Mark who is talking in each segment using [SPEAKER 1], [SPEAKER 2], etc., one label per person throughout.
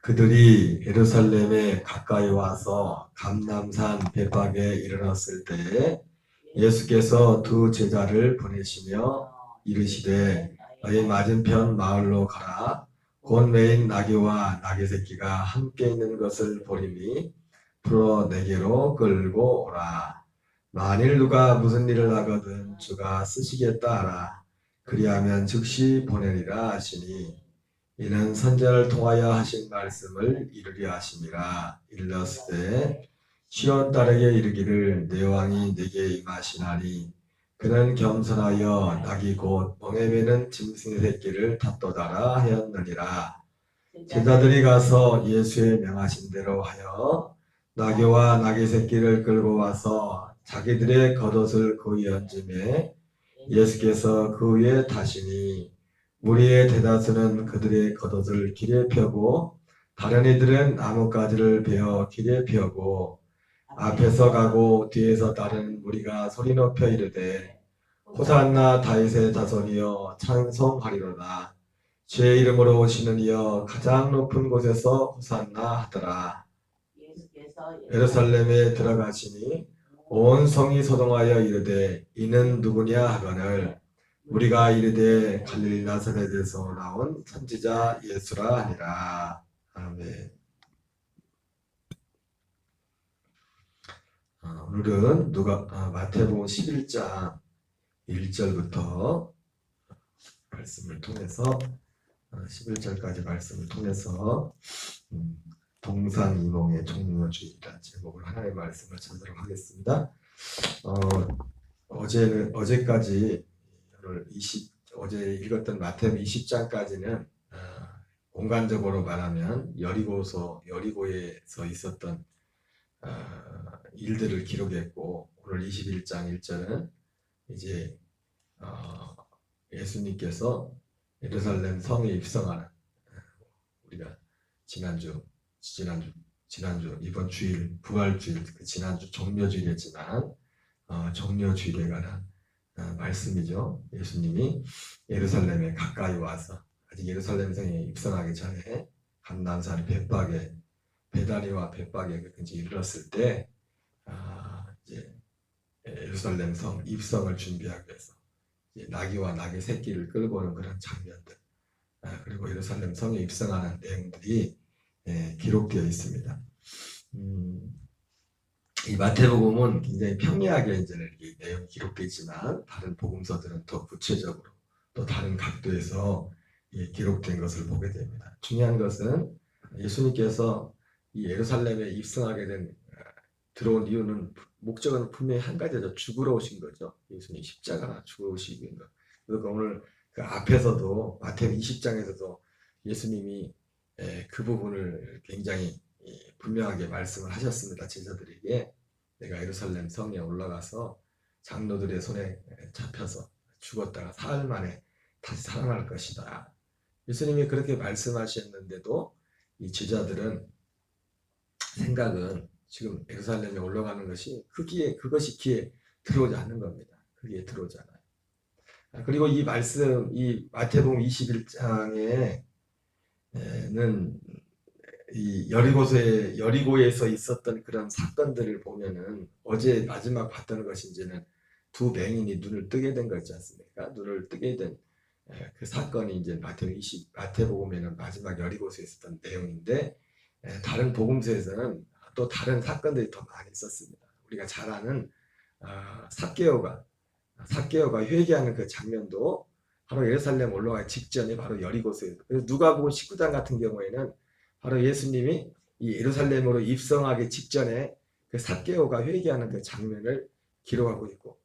[SPEAKER 1] 그들이 예루살렘에 가까이 와서 감람산 베박에 이르렀을 때에 예수께서 두 제자를 보내시며 이르시되 너희 맞은편 마을로 가라. 곧 메인 나귀와 나귀 새끼가 함께 있는 것을 보리니 풀어 내게로 끌고 오라. 만일 누가 무슨 일을 하거든 주가 쓰시겠다 하라. 그리하면 즉시 보내리라 하시니 이는 선자를 통하여 하신 말씀을 이루려 하심이라. 일렀으되 시온 딸에게 이르기를 내 왕이 내게 임하시나니 그는 겸손하여 낙이 곧 멍에 매는 짐승의 새끼를 탓도다라 하였느니라. 제자들이 가서 예수의 명하신 대로 하여 나귀와 나귀 새끼를 끌고 와서 자기들의 겉옷을 그 위에 얹음에 예수께서 그 위에 타시니 무리의 대다수는 그들의 겉옷을 길에 펴고 다른 이들은 나뭇가지를 베어 길에 펴고 앞에서 가고 뒤에서 따르는 무리가 소리 높여 이르되 호산나 다윗의 자손이여 찬송하리로다. 주의 이름으로 오시는 이여 가장 높은 곳에서 호산나 하더라. 예루살렘에 들어가시니 온 성이 소동하여 이르되 이는 누구냐 하거늘 우리가 이르되 갈릴리 나사렛에서 나온 선지자 예수라 하니라. 아멘. 오늘은 마태복음 11장 1절부터 말씀을 통해서 11절까지 말씀을 통해서 동상이몽의 종료주의라는 제목을 하나의 말씀을 전하도록 하겠습니다. 어제까지 어제 읽었던 마태복음 20장까지는 공간적으로 말하면 여리고에서 있었던 일들을 기록했고, 오늘 21장 1절은 이제 예수님께서 예루살렘 성에 입성하는, 우리가 지난주 이번 주일 부활주일, 그 지난주 종료주일이었지만 종료주일에 관한 말씀이죠. 예수님이 예루살렘에 가까이 와서 아직 예루살렘 성에 입성하기 전에 감람산 벳박에 베다니와 벳박에 이제 이르렀을 때 이제 예루살렘 성 입성을 준비하기 위해서 나귀와 나귀 새끼를 끌고 오는 그런 장면들, 그리고 예루살렘 성에 입성하는 내용들이 기록되어 있습니다. 이 마태복음은 굉장히 평이하게 이제 이 내용이 기록되어 있지만 다른 복음서들은 더 구체적으로 또 다른 각도에서 기록된 것을 보게 됩니다. 중요한 것은 예수님께서 이 예루살렘에 입성하게 들어온 이유는, 목적은 분명히 한 가지죠. 죽으러 오신 거죠. 예수님 십자가나 죽으러 오신 것. 그러니까 오늘 그 앞에서도 마태복음 20장에서도 예수님이 그 부분을 굉장히 분명하게 말씀을 하셨습니다. 제자들에게 내가 예루살렘 성에 올라가서 장로들의 손에 잡혀서 죽었다가 사흘 만에 다시 살아날 것이다. 예수님이 그렇게 말씀하셨는데도 이 제자들은 생각은 지금 예루살렘에 올라가는 것이 그것이 귀에 들어오지 않는 겁니다. 귀에 들어오지 않아요. 그리고 이 말씀, 이 마태복음 21장에는 이 여리고에서 있었던 그런 사건들을 보면은, 어제 마지막 봤던 것이 이제는 두 맹인이 눈을 뜨게 된 거지 않습니까? 눈을 뜨게 된 그 사건이 이제 마태복음에는 마지막 여리고서에 있었던 내용인데, 다른 복음서에서는 또 다른 사건들이 더 많이 있었습니다. 우리가 잘 아는 삭개오가 회개하는 그 장면도 바로 예루살렘 올라가기 직전에 바로 여리고서에, 그래서 누가복음 19장 같은 경우에는 바로 예수님이 이 예루살렘으로 입성하기 직전에 그 삭개오가 회개하는 그 장면을 기록하고 있고,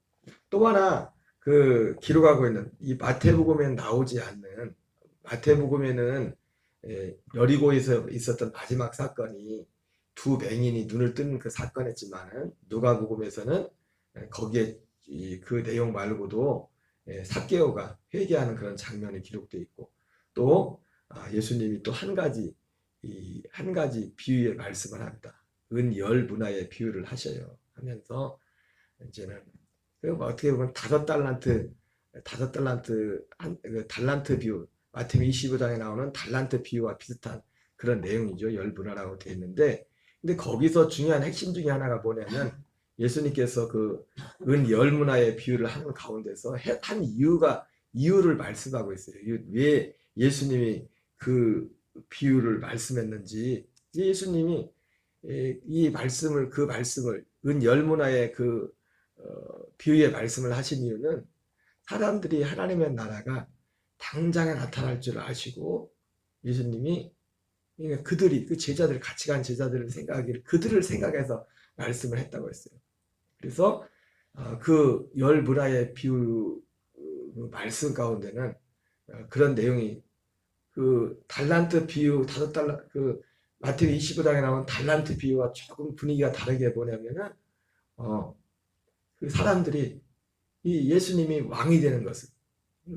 [SPEAKER 1] 또 하나 그 기록하고 있는 이 마태복음에는 나오지 않는, 마태복음에는 여리고에서 있었던 마지막 사건이 두 맹인이 눈을 뜨는 그 사건이었지만은, 누가복음에서는 거기에 그 내용 말고도 삭개오가 회개하는 그런 장면이 기록되어 있고, 또 예수님이 또 한 가지 비유의 말씀을 합니다. 은열 문화의 비유를 하셔요. 하면서 이제는 어떻게 보면 달란트 비유, 마태복음 25장에 나오는 달란트 비유와 비슷한 그런 내용이죠. 열문화라고 되어 있는데, 근데 거기서 중요한 핵심 중에 하나가 뭐냐면 예수님께서 그 은 열문화의 비유를 하는 가운데서 한 이유를 말씀하고 있어요. 왜 예수님이 그 비유를 말씀했는지. 예수님이 이 말씀을 그 말씀을 은 열문화의 그 비유의 말씀을 하신 이유는 사람들이 하나님의 나라가 당장에 나타날 줄 아시고 예수님이 그러니까 그들이 그 제자들 같이 간 제자들을 생각하기를 그들을 생각해서 말씀을 했다고 했어요. 그래서 그 열 문화의 비유 말씀 가운데는 그런 내용이 그 달란트 비유 5달란트 그 마태복음 25장에 나온 달란트 비유와 조금 분위기가 다르게 뭐냐면은 그 사람들이 이 예수님이 왕이 되는 것을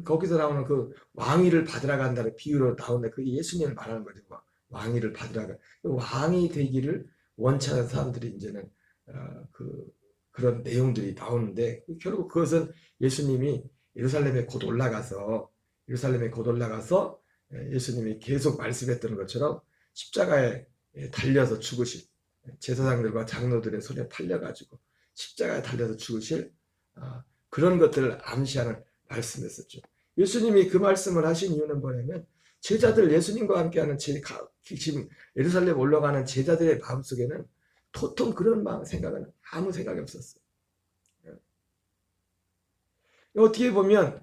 [SPEAKER 1] 거기서 나오는 그 왕위를 받으러 간다는 비유로 나오는데 그게 예수님을 말하는 거죠. 왕위를 받으러 가 왕이 되기를 원치 않은 사람들이 이제는 그런 내용들이 나오는데 결국 그것은 예수님이 예루살렘에 곧 올라가서 예수님이 계속 말씀했던 것처럼 십자가에 달려서 죽으실 제사장들과 장로들의 손에 팔려가지고 십자가에 달려서 죽으실 그런 것들을 암시하는 말씀했었죠. 예수님이 그 말씀을 하신 이유는 뭐냐면 제자들 예수님과 함께하는 지금 예루살렘 올라가는 제자들의 마음속에는 도통 그런 생각은 아무 생각이 없었어요. 어떻게 보면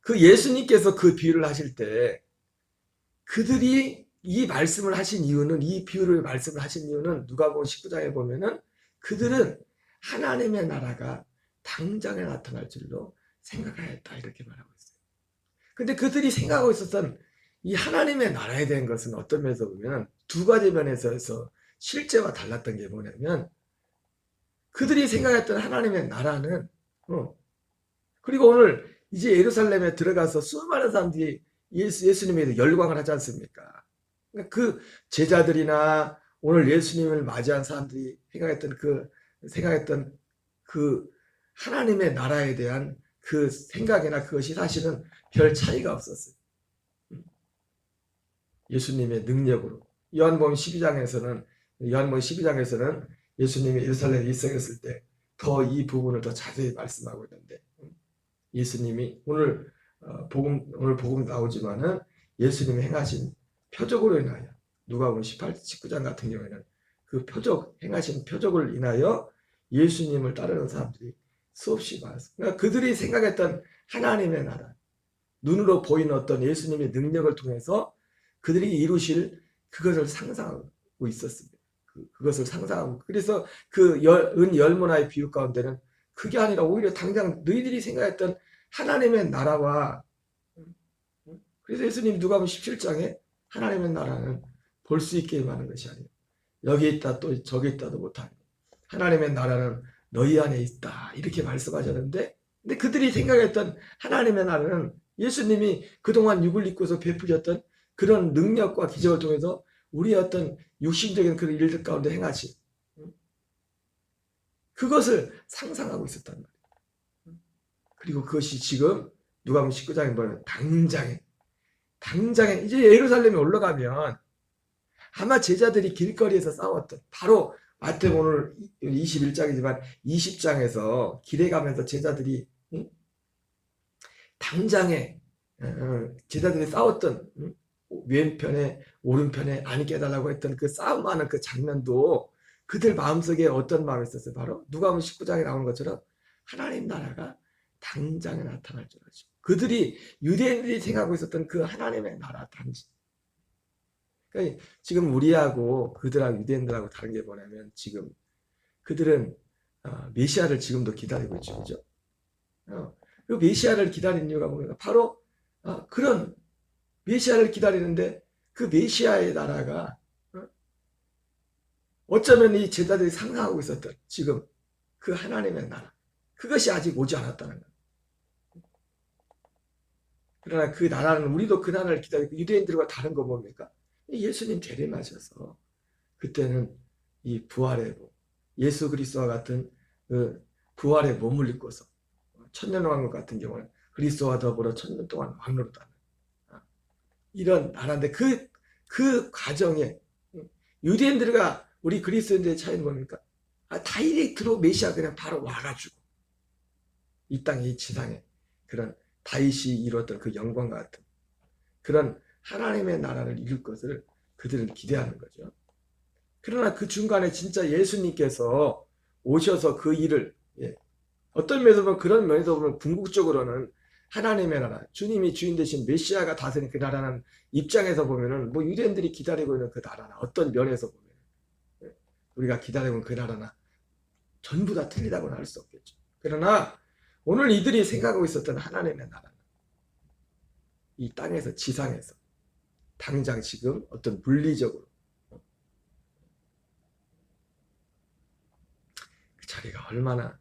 [SPEAKER 1] 그 예수님께서 그 비유를 하실 때 그들이 이 말씀을 하신 이유는 이 비유를 말씀을 하신 이유는 누가복음 19장에 보면은 그들은 하나님의 나라가 당장에 나타날 줄로 생각하였다 이렇게 말하고 있어요. 근데 그들이 생각하고 있었던 이 하나님의 나라에 대한 것은 어떤 면에서 보면 두 가지 면에서 실제와 달랐던 게 뭐냐면 그들이 생각했던 하나님의 나라는 그리고 오늘 이제 예루살렘에 들어가서 수많은 사람들이 예수님에 대해 열광을 하지 않습니까? 그러니까 그 제자들이나 오늘 예수님을 맞이한 사람들이 생각했던 그 하나님의 나라에 대한 그 생각이나 그것이 사실은 별 차이가 없었어요. 예수님의 능력으로. 요한복음 12장에서는 예수님이 예루살렘에 입성했을 때 더 이 부분을 더 자세히 말씀하고 있는데 예수님이 오늘 복음 나오지만은 예수님이 행하신 표적으로 인하여 누가복음 19장 같은 경우에는 그 행하신 표적을 인하여 예수님을 따르는 사람들이 수없이 많았어요. 그러니까 그들이 생각했던 하나님의 나라, 눈으로 보이는 어떤 예수님의 능력을 통해서 그들이 이루실 그것을 상상하고 있었습니다. 그것을 상상하고 그래서 그 열문화의 비유 가운데는 그게 아니라 오히려 당장 너희들이 생각했던 하나님의 나라와 그래서 예수님 누가복음 17장에 하나님의 나라는 볼 수 있게 임하는 것이 아니에요. 여기 있다 또 저기 있다도 못하니 하나님의 나라는 너희 안에 있다 이렇게 말씀하셨는데 근데 그들이 생각했던 하나님의 나라는 예수님이 그동안 육을 입고서 베푸셨던 그런 능력과 기적을 통해서 우리의 어떤 육신적인 그런 일들 가운데 행하신 그것을 상상하고 있었단 말이에요. 그리고 그것이 지금 누가복음 19장에 보면 당장에 이제 예루살렘에 올라가면 아마 제자들이 길거리에서 싸웠던 바로 마태복음 오늘 21장이지만 20장에서 길에 가면서 제자들이 당장에 제자들이 싸웠던 왼편에 오른편에 안 깨달라고 했던 그 싸움하는 그 장면도 그들 마음속에 어떤 마음이 있었어요? 바로 누가복음 19장에 나오는 것처럼 하나님 나라가 당장에 나타날 줄 알죠. 그들이 유대인들이 생각하고 있었던 그 하나님의 나라 당시. 그러니까 지금 우리하고 그들하고 유대인들하고 다른 게 뭐냐면 지금 그들은 메시아를 지금도 기다리고 있죠. 그죠? 그 메시아를 기다리는 이유가 뭐냐? 바로 그런 메시아를 기다리는데 그 메시아의 나라가 어쩌면 이 제자들이 상상하고 있었던 지금 그 하나님의 나라 그것이 아직 오지 않았다는 거예요. 그러나 그 나라는 우리도 그 나라를 기다리고 유대인들과 다른 거 뭡니까? 예수님 재림하셔서 그때는 이 부활의 몸 예수 그리스도와 같은 그 부활의 몸을 입고서 천년왕국 같은 경우는 그리스도와 더불어 천년 동안 왕노릇하는 이런 나라인데 그
[SPEAKER 2] 그 과정에 유대인들과 우리 그리스도인들의 차이는 뭡니까? 다이렉트로 메시아 그냥 바로 와가지고 이 땅에 이 지상에 그런 다윗이 이루었던 그 영광과 같은 그런 하나님의 나라를 이룰 것을 그들은 기대하는 거죠. 그러나 그 중간에 진짜 예수님께서 오셔서 그 일을 어떤 면에서 보면 그런 면에서 보면 궁극적으로는 하나님의 나라, 주님이 주인 되신 메시아가 다스리는 그 나라는 입장에서 보면은 뭐 유대인들이 기다리고 있는 그 나라나 어떤 면에서 보면 우리가 기다리고 있는 그 나라나 전부 다 틀리다고는 할 수 없겠죠. 그러나 오늘 이들이 생각하고 있었던 하나님의 나라는 이 땅에서 지상에서 당장 지금 어떤 물리적으로 그 자리가 얼마나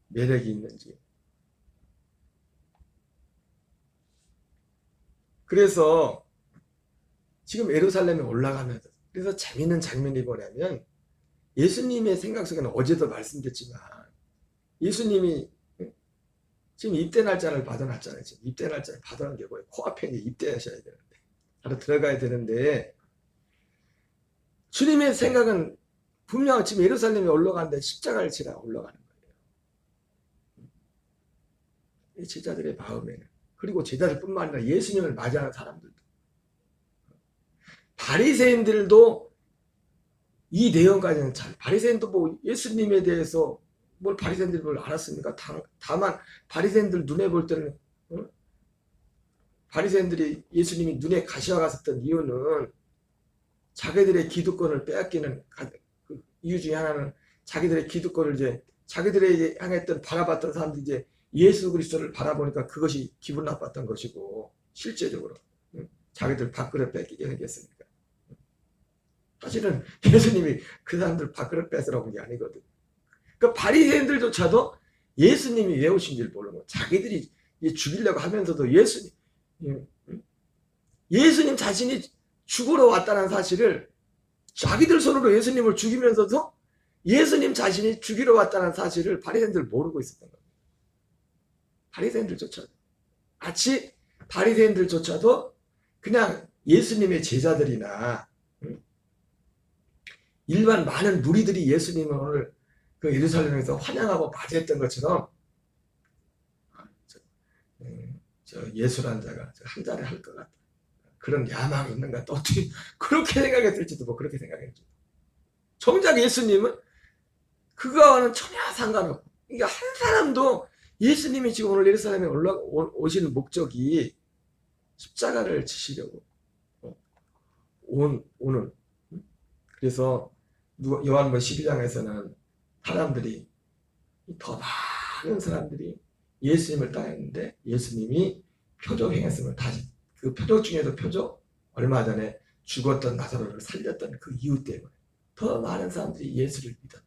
[SPEAKER 2] 매력이 있는지. 그래서 지금 예루살렘에 올라가면서 그래서 재밌는 장면이 뭐냐면 예수님의 생각 속에는 어제도 말씀드렸지만 예수님이 지금 입대 날짜를 받아놨잖아요. 지금 입대 날짜를 받아놓은 게 뭐예요? 코앞에 입대하셔야 되는데 바로 들어가야 되는데 주님의 생각은 분명 지금 예루살렘에 올라가는데 십자가를 지나 올라가는 거예요. 이 제자들의 마음에는 그리고 제자들뿐만 아니라 예수님을 맞이하는 사람들도 바리새인들도 이 내용까지는 잘 바리새인도 뭐 예수님에 대해서 뭘 바리새인들이 뭘 알았습니까? 다만 바리새인들 눈에 볼 때는 바리새인들이 예수님이 눈에 가시와 같았던 이유는 자기들의 기득권을 빼앗기는 그 이유 중에 하나는 자기들의 기득권을 이제 자기들에게 향했던 바라봤던 사람들이 이제 예수 그리스도를 바라보니까 그것이 기분 나빴던 것이고 실제적으로 자기들 밥그릇 뺏기게 생겼으니까 사실은 예수님이 그 사람들 밥그릇 뺏으러 온 게 아니거든. 그 바리새인들조차도 예수님이 왜 오신지를 모르고 자기들이 죽이려고 하면서도 예수님 자신이 죽으러 왔다는 사실을 자기들 손으로 예수님을 죽이면서도 예수님 자신이 죽이러 왔다는 사실을 바리새인들 모르고 있었던 겁니다. 바리새인들조차도 마치 바리새인들조차도 그냥 예수님의 제자들이나 일반 많은 무리들이 예수님을 오늘 그 예루살렘에서 환영하고 맞이했던 것처럼 저 예수라는 자가 한 자리 할 것 같다. 그런 야망이 있는 것 같다. 어떻게 그렇게 생각했을지도 뭐 그렇게 생각했죠. 정작 예수님은 그거와는 전혀 상관없고 그러니까 한 사람도 예수님이 지금 오늘 예루살렘에 오시는 목적이 십자가를 지시려고 오는 그래서 요한복음 12장에서는 사람들이 더 많은 사람들이 예수님을 따랐는데 예수님이 표적 행했음을 다시 그 표적 중에도 표적 얼마 전에 죽었던 나사로를 살렸던 그 이유 때문에 더 많은 사람들이 예수를 믿었다.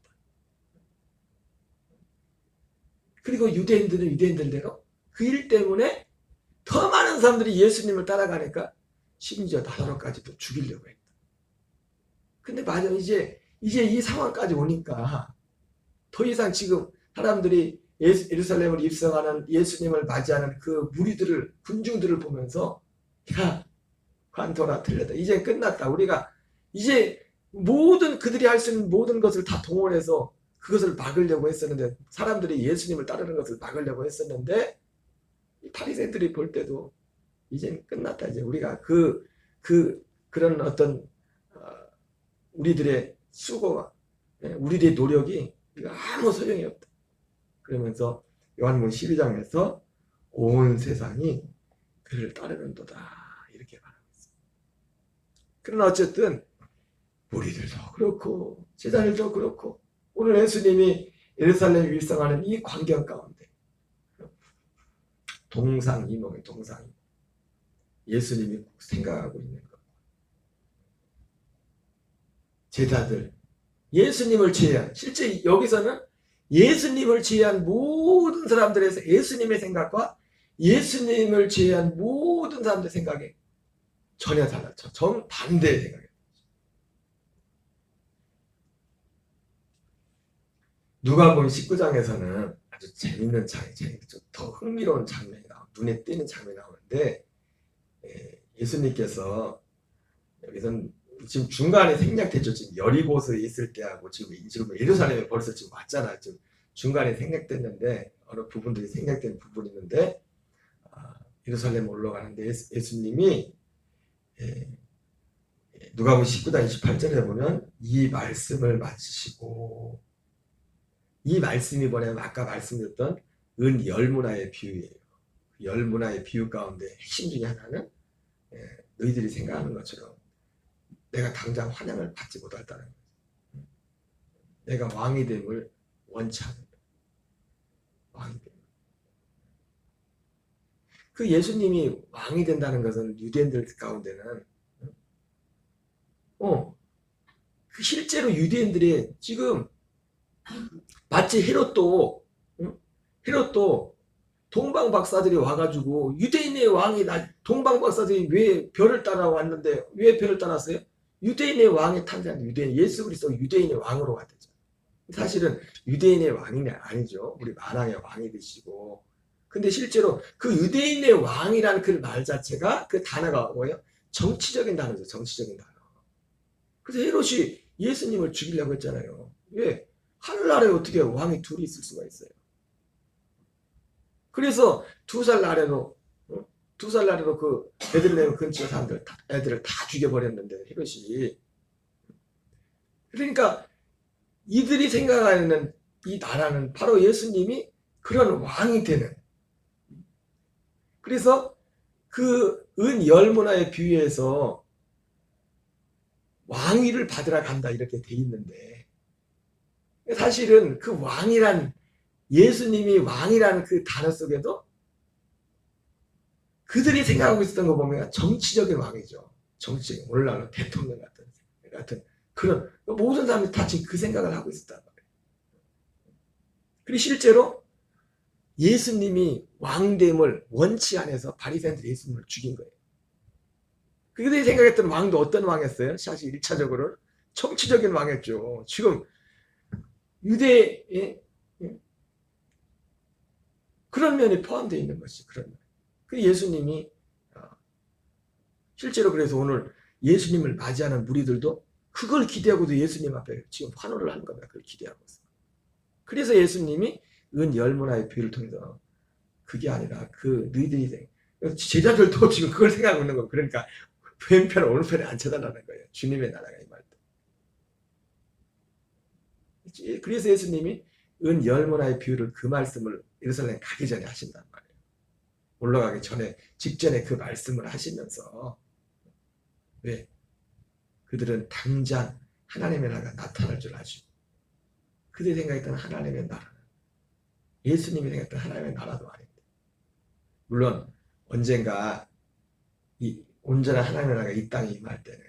[SPEAKER 2] 그리고 유대인들은 유대인들대로 그 일 때문에 더 많은 사람들이 예수님을 따라가니까 심지어 나사로까지도 죽이려고 했다. 근데 맞아 이제 이 상황까지 오니까 더 이상 지금 사람들이 예루살렘을 입성하는 예수님을 맞이하는 그 무리들을 군중들을 보면서 야 관토라 틀렸다. 이제 끝났다. 우리가 이제 모든 그들이 할 수 있는 모든 것을 다 동원해서 그것을 막으려고 했었는데 사람들이 예수님을 따르는 것을 막으려고 했었는데 바리새인들이 볼 때도 이제 끝났다. 이제 우리가 그런 어떤 우리들의 수고가 우리들의 노력이 아무 소용이 없다. 그러면서 요한복음 12장에서 온 세상이 그를 따르는도다 이렇게 말하고 있습니다. 그러나 어쨌든 우리들도 그렇고 제자들도 그렇고 오늘 예수님이 예루살렘 일성하는 이 광경 가운데 동상이몽의 동상이몽 예수님이 생각하고 있는 것 제자들 예수님을 제외한 실제 여기서는 예수님을 제외한 모든 사람들의 예수님의 생각과 예수님을 제외한 모든 사람들의 생각이 전혀 달랐죠. 정반대의 생각이에요. 누가복음 19장에서는 아주 재밌는 장면이 더 흥미로운 장면이 나와요. 눈에 띄는 장면이 나오는데 예수님께서 여기선 지금 중간에 생략됐죠. 지금 여리고서에 있을 때하고 지금 예루살렘에 벌써 지금 왔잖아. 지금 중간에 생략됐는데 어느 부분들이 생략된 부분이 있는데 예루살렘 올라가는데 예수님이 누가복음 19장 28절에 보면 이 말씀을 마치시고, 이 말씀이 뭐냐면 아까 말씀드렸던 은 열문화의 비유예요. 열문화의 비유 가운데 핵심 중에 하나는 너희들이 생각하는 것처럼 내가 당장 환영을 받지 못했다는 거예요. 내가 왕이 됨을 원치 않는 거예요. 왕이 됨. 그 예수님이 왕이 된다는 것은 유대인들 가운데는 그 실제로 유대인들이 지금 마치 헤롯도 동방 박사들이 와가지고 유대인의 왕이 동방 박사들이 왜 별을 따라왔는데 왜 별을 따랐어요? 유대인의 왕이 탄생, 유대인 예수 그리스도 유대인의 왕으로 갔죠. 사실은 유대인의 왕이 아니죠. 우리 만왕의 왕이 되시고. 근데 실제로 그 유대인의 왕이라는 그 말 자체가 그 단어가 뭐예요? 정치적인 단어죠. 정치적인 단어. 그래서 헤롯이 예수님을 죽이려고 했잖아요. 왜? 하늘나라에 어떻게 왕이 둘이 있을 수가 있어요? 그래서 2살 나래로 그 베들레헴 근처 사람들 애들을 다 죽여버렸는데 헤롯이. 그러니까 이들이 생각하는 이 나라는 바로 예수님이 그런 왕이 되는. 그래서 그 은 열문화의 비유에서 왕위를 받으러 간다 이렇게 돼 있는데 사실은 그 왕이란 예수님이 왕이라는 그 단어 속에도 그들이 생각하고 있었던 거 보면 정치적인 왕이죠. 정치적인 오늘날로 대통령 같은 그런 모든 사람들이 다 지금 그 생각을 하고 있었단 말이에요. 그리고 실제로 예수님이 왕됨을 원치 않아서 바리새인들이 예수님을 죽인 거예요. 그들이 생각했던 왕도 어떤 왕이었어요? 사실 1차적으로는 정치적인 왕이었죠. 지금 유대의 그런 면이 포함되어 있는 것이 그런 면. 그 예수님이 실제로 그래서 오늘 예수님을 맞이하는 무리들도 그걸 기대하고도 예수님 앞에 지금 환호를 하는 겁니다. 그걸 기대하고 있어요. 그래서 예수님이 은 열문화의 비유를 통해서 그게 아니라 그 너희들이 제자들도 지금 그걸 생각하고 있는 거예요. 그러니까 왼편 오른편에 앉혀달라는 거예요. 주님의 나라가 이 말도. 그래서 예수님이 은 열문화의 비유를 그 말씀을 예루살렘 가기 전에 하신단 말이에요. 올라가기 전에 직전에 그 말씀을 하시면서 왜? 그들은 당장 하나님의 나라가 나타날 줄 아시고 그들이 생각했던 하나님의 나라는 예수님이 생각했던 하나님의 나라도 아닙니다. 물론 언젠가 이 온전한 하나님의 나라가 이 땅에 임할 때는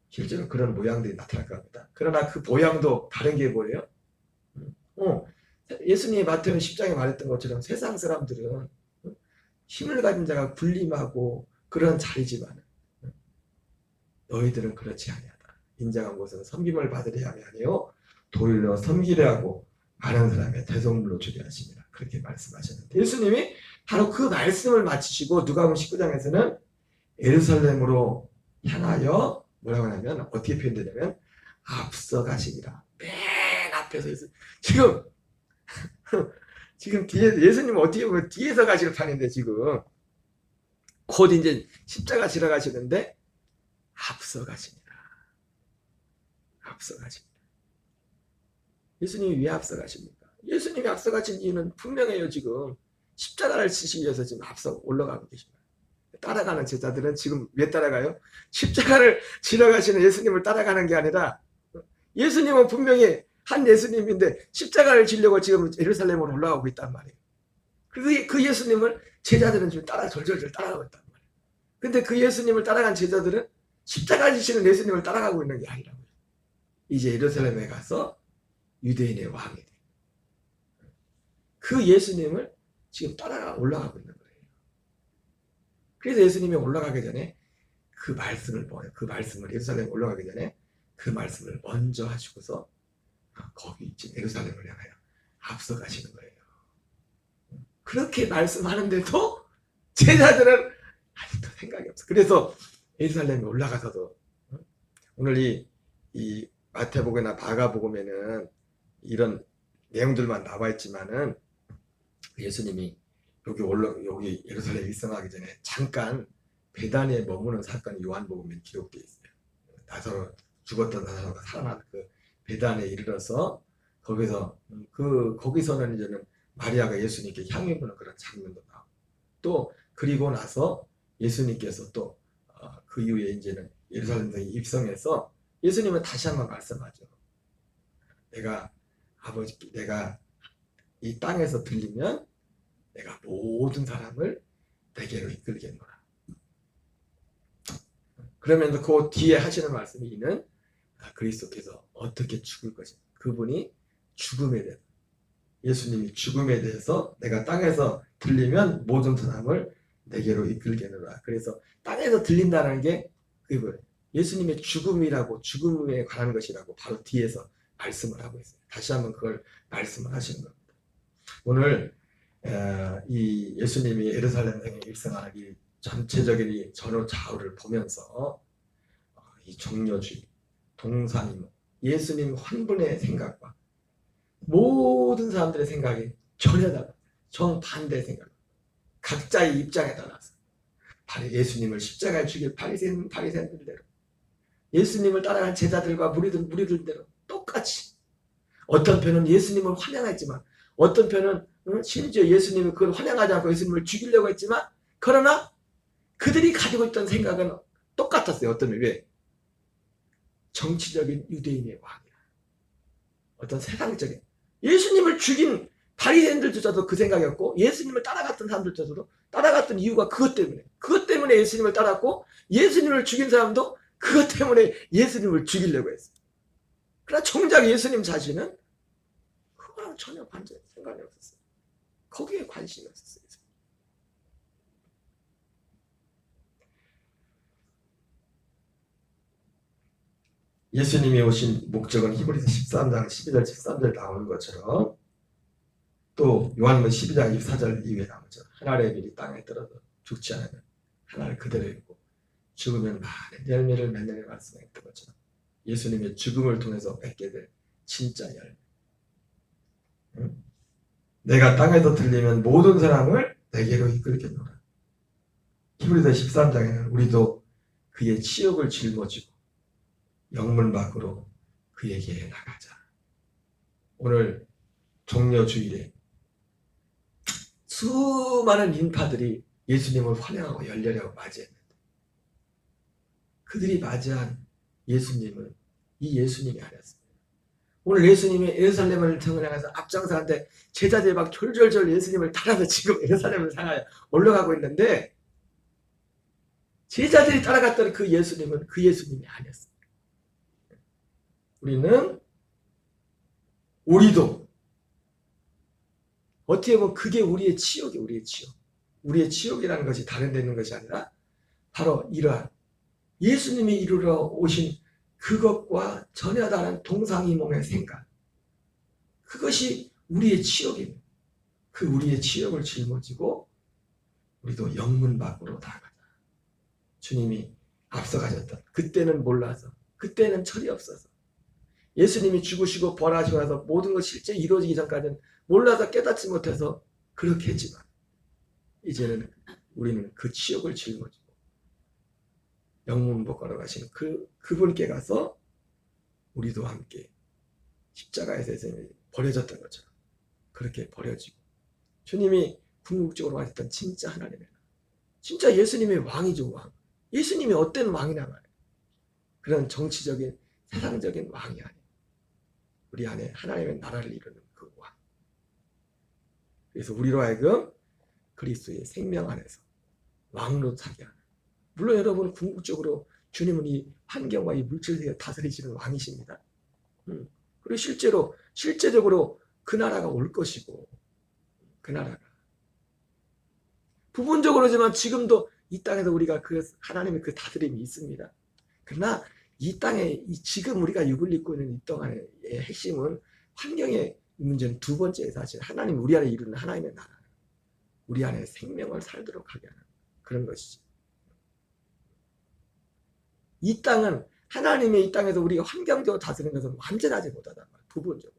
[SPEAKER 2] 실제로 그런 모양들이 나타날 겁니다. 그러나 그 모양도 다른 게 뭐예요? 예수님이 마태복음 10장에 말했던 것처럼 세상 사람들은 힘을 가진 자가 군림하고 그런 자리지만 너희들은 그렇지 아니하다. 인자간 곳은 섬김을 받으려 함이 아니요 도리로 섬기려 하고 많은 사람의 대성물로 주게 하시니라. 그렇게 말씀하셨는데 예수님이 바로 그 말씀을 마치시고 누가복음 19장에서는 예루살렘으로 향하여 뭐라고 하냐면 어떻게 표현되냐면 앞서가시니라. 맨 앞에서 지금 뒤에 예수님은 어떻게 보면 뒤에서 가시는 판인데 지금 곧 이제 십자가 지러 가시는데 앞서가시니라. 앞서가시니라. 예수님이 왜 앞서가십니까? 예수님이 앞서가신 이유는 분명해요. 지금 십자가를 지시기 위해서 지금 앞서 올라가고 계십니다. 따라가는 제자들은 지금 왜 따라가요? 십자가를 지러 가시는 예수님을 따라가는 게 아니라 예수님은 분명히 한 예수님인데 십자가를 지려고 지금 예루살렘으로 올라가고 있단 말이에요. 그 예수님을 제자들은 지금 절절절 따라가고 있단 말이에요. 근데 그 예수님을 따라간 제자들은 십자가 지시는 예수님을 따라가고 있는 게 아니라고요. 이제 예루살렘에 가서 유대인의 왕이 돼. 그 예수님을 지금 따라가 올라가고 있는 거예요. 그래서 예수님이 올라가기 전에 그 말씀을 예루살렘에 올라가기 전에 그 말씀을 먼저 하시고서 거기 지금 예루살렘을 향하여 앞서 가시는 거예요. 그렇게 말씀하는데도 제자들은 아직도 생각이 없어. 그래서 예루살렘에 올라가서도 오늘 이 마태복음이나 마가복음에는 이런 내용들만 나와 있지만은 예수님이 여기 예루살렘에 입성하기 전에 잠깐 베다니에 머무는 사건이 요한복음에 기록되어 있어요. 나사로 죽었던 나사로가 살아난 그 베다니에 이르러서 거기서는 이제는 마리아가 예수님께 향유 부는 그런 장면도 나오고 또 그리고 나서 예수님께서 또 그 이후에 이제는 예루살렘에 입성해서 예수님은 다시 한번 말씀하죠. 내가 이 땅에서 들리면 내가 모든 사람을 내게로 이끌겠노라. 그러면서 그 뒤에 하시는 말씀이 이는 그리스도께서 어떻게 죽을 것인가. 그분이 죽음에 대해서 예수님이 죽음에 대해서 내가 땅에서 들리면 모든 사람을 내게로 이끌겠노라. 그래서 땅에서 들린다는 게 그거예요. 예수님의 죽음에 관한 것이라고 바로 뒤에서 말씀을 하고 있어요. 다시 한번 그걸 말씀을 하시는 겁니다. 오늘 이 예수님이 예루살렘에 입성하는 이 전체적인 이 전후 좌우를 보면서 이 종려주의, 동산이모, 예수님 환분의 생각과 모든 사람들의 생각이 전혀 달라. 정반대 생각. 각자의 입장에 따라서 예수님을 십자가에 죽일 바리새인들대로 예수님을 따라간 제자들과 무리들대로 똑같이 어떤 편은 예수님을 환영했지만 어떤 편은 심지어 예수님을 그걸 환영하지 않고 예수님을 죽이려고 했지만 그러나 그들이 가지고 있던 생각은 똑같았어요. 어떤 면 왜? 정치적인 유대인의 왕이라 어떤 세상적인 예수님을 죽인 바리새인들조차도 그 생각이었고 예수님을 따라갔던 사람들조차도 따라갔던 이유가 그것 때문에 예수님을 따랐고 예수님을 죽인 사람도 그것 때문에 예수님을 죽이려고 했어요. 그러나 정작 예수님 자신은 그거랑 전혀 반대 생각이 없었어요. 거기에 관심이 없었어요. 예수님이 오신 목적은 히브리서 13장 12절 13절 나오는 것처럼 또 요한복음 12장 24절 이후에 나오죠. 하늘의 빌이 땅에 떨어져 죽지 않으면 하늘 그대로 있고 죽으면 많은 열매를 맺는 말씀했던 것처럼 예수님의 죽음을 통해서 맺게 될 진짜 열매. 내가 땅에서 들리면 모든 사람을 내게로 이끌겠노라. 히브리서 13장에는 우리도 그의 치욕을 짊어지고 영문 밖으로 그에게 나가자. 오늘 종려주일에 수많은 인파들이 예수님을 환영하고 열렬하고 맞이했는데 그들이 맞이한 예수님은 이 예수님이 아니었습니다. 오늘 예수님이 예루살렘을 향해서 앞장서는데 제자들이 막 졸졸졸 예수님을 따라서 지금 예루살렘을 향하여 올라가고 있는데 제자들이 따라갔던 그 예수님은 그 예수님이 아니었습니다. 우리도 어떻게 보면 그게 우리의 치욕이에요. 우리의 치욕이라는 것이 다른 데 있는 것이 아니라 바로 이러한 예수님이 이루러 오신 그것과 전혀 다른 동상이몽의 생각, 그것이 우리의 치욕입니다. 그 우리의 치욕을 짊어지고 우리도 영문 밖으로 나가자. 주님이 앞서가셨던 그때는 몰라서 그때는 철이 없어서 예수님이 죽으시고 부활하시고 나서 모든 것이 실제 이루어지기 전까지는 몰라서 깨닫지 못해서 그렇게 했지만 이제는 우리는 그 치욕을 짊어지고 영문 밖으로 가시는 그분께 가서 우리도 함께 십자가에서 예수님이 버려졌던 것처럼 그렇게 버려지고 주님이 궁극적으로 하셨던 진짜 하나님의 나라, 진짜 예수님의 왕이죠. 왕. 예수님이 어떤 왕이냐 말이에요. 그런 정치적인 세상적인 왕이 아니에요. 우리 안에 하나님의 나라를 이루는 그 왕. 그래서 우리로 하여금 그리스도의 생명 안에서 왕으로 살게 하는. 물론 여러분 궁극적으로 주님은 이 환경과 이 물질세계를 다스리시는 왕이십니다. 그리고 실제적으로 그 나라가 올 것이고 그 나라가 부분적으로지만 지금도 이 땅에서 우리가 그 하나님의 그 다스림이 있습니다. 그러나 이 땅에 지금 우리가 육을 입고 있는 이 땅의 핵심은 환경의 문제는 두 번째 사실 하나님 우리 안에 이루는 하나님의 나라, 우리 안에 생명을 살도록 하게 하는 그런 것이죠. 이 땅은 하나님의 이 땅에서 우리가 환경적으로 다스리는 것은 완전하지 못하단 말이에요. 부분적으로.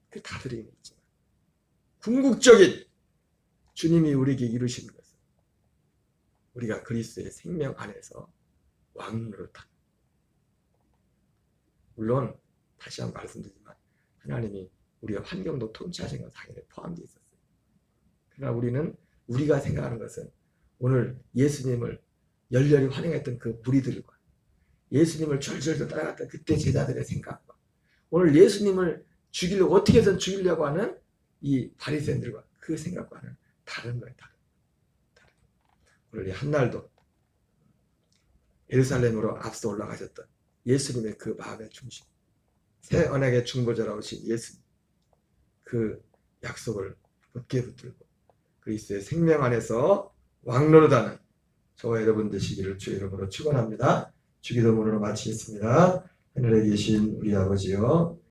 [SPEAKER 2] 그 다스림이 있지만 궁극적인 주님이 우리에게 이루시는 것은 우리가 그리스도의 생명 안에서 왕노릇하는. 물론 다시 한번 말씀드리지만 하나님이 우리의 환경도 통치하신 건 당연히 포함되어 있었어요. 그러나 우리는 우리가 생각하는 것은 오늘 예수님을 열렬히 환영했던 그 무리들과 예수님을 절절히 따라갔던 그때 제자들의 생각과 오늘 예수님을 어떻게 해서 죽이려고 하는 이 바리새인들과 그 생각과는 다른 거예요. 다른. 오늘 이 한날도 예루살렘으로 앞서 올라가셨던 예수님의 그 마음의 중심, 새 언약의 중보자라고 하신 예수님, 그 약속을 굳게 붙들고 그리스도의 생명 안에서 왕노릇하는 저와 여러분 되시기를 주 이름으로 축원합니다. 주기도문으로 마치겠습니다. 하늘에 계신 우리 아버지여,